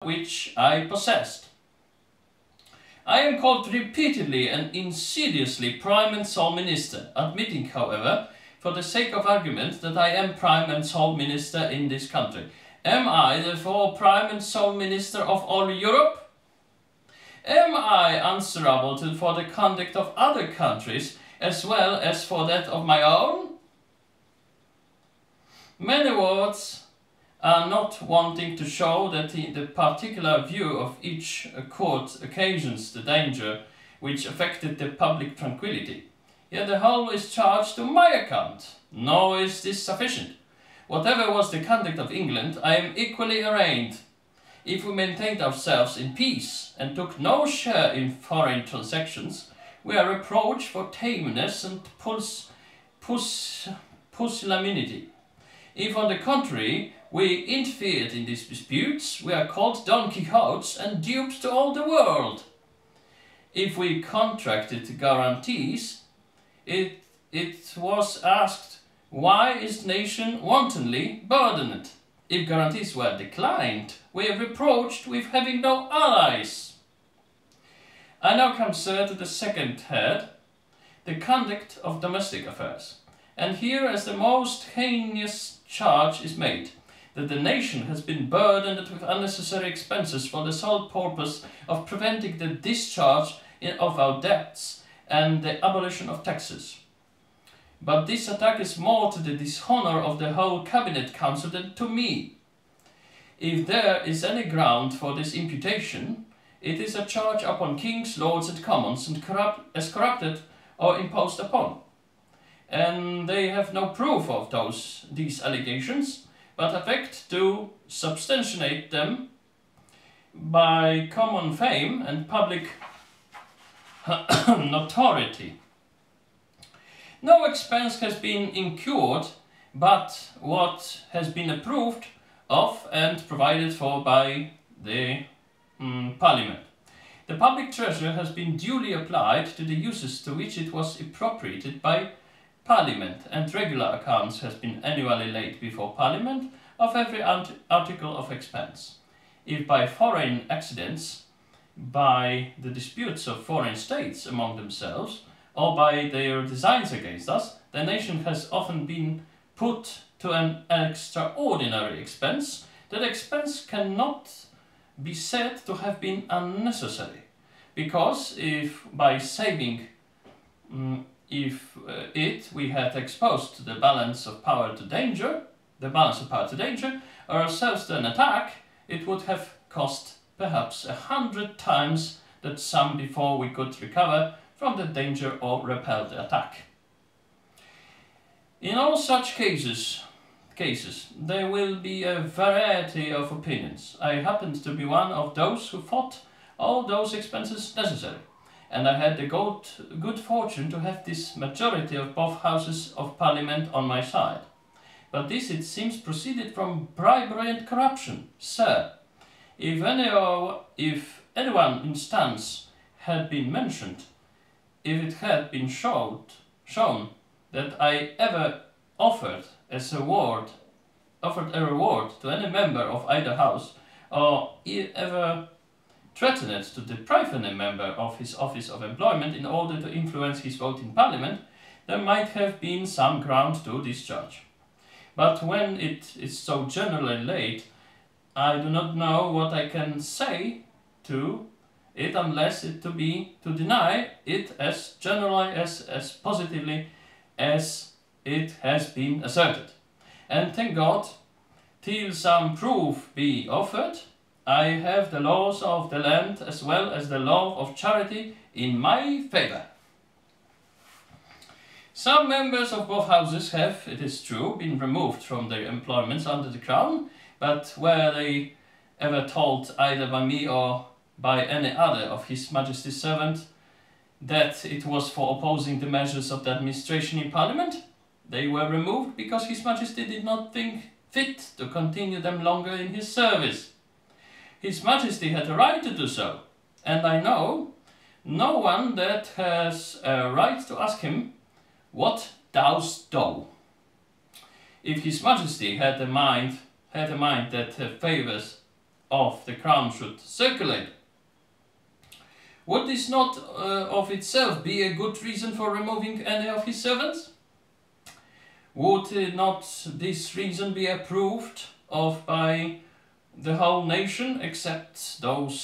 which I possessed. I am called repeatedly and insidiously Prime and Sole Minister, admitting, however, for the sake of argument, that I am Prime and Sole Minister in this country. Am I, therefore, Prime and Sole Minister of all Europe? Am I answerable for the conduct of other countries, as well as for that of my own? Many words are not wanting to show that the particular view of each court occasions the danger which affected the public tranquillity. Yet the whole is charged to my account, nor is this sufficient. Whatever was the conduct of England, I am equally arraigned. If we maintained ourselves in peace and took no share in foreign transactions, we are reproached for tameness and pusillanimity. If, on the contrary, we interfered in these disputes, we are called Don Quixotes and dupes to all the world. If we contracted guarantees, it was asked, why is the nation wantonly burdened? If guarantees were declined, we are reproached with having no allies. I now come, sir, to the second head, the conduct of domestic affairs. And here, as the most heinous charge is made, that the nation has been burdened with unnecessary expenses for the sole purpose of preventing the discharge of our debts and the abolition of taxes. But this attack is more to the dishonour of the whole Cabinet Council than to me. If there is any ground for this imputation, it is a charge upon kings, lords and commons, and corrupted or imposed upon. And they have no proof of these allegations, but affect to substantiate them by common fame and public notoriety. No expense has been incurred but what has been approved of and provided for by the Parliament. The public treasure has been duly applied to the uses to which it was appropriated by Parliament, and regular accounts has been annually laid before Parliament of every article of expense. If by foreign accidents, by the disputes of foreign states among themselves, or by their designs against us, the nation has often been put to an extraordinary expense, that expense cannot be said to have been unnecessary, because if by saving we had exposed the balance of power to danger, ourselves to an attack, it would have cost perhaps 100 times that sum before we could recover from the danger or repel the attack. In all such cases, there will be a variety of opinions. I happened to be one of those who thought all those expenses necessary, and I had the good fortune to have this majority of both houses of Parliament on my side. But this, it seems, proceeded from bribery and corruption. Sir, if any one instance had been mentioned, if it had been shown that I ever offered a reward to any member of either house, or ever threatened to deprive any member of his office of employment in order to influence his vote in Parliament, there might have been some ground to discharge. But when it is so generally laid, I do not know what I can say to it unless it to deny it as generally as positively as it has been asserted. And thank God, till some proof be offered, I have the laws of the land as well as the law of charity in my favour. Some members of both houses have, it is true, been removed from their employments under the Crown, but were they ever told either by me or by any other of His Majesty's servants that it was for opposing the measures of the administration in Parliament? They were removed because His Majesty did not think fit to continue them longer in his service. His Majesty had a right to do so, and I know no one that has a right to ask him, "What dost thou?" If His Majesty had a mind that favours of the crown should circulate. Would this not of itself be a good reason for removing any of his servants? Would not this reason be approved of by the whole nation, except those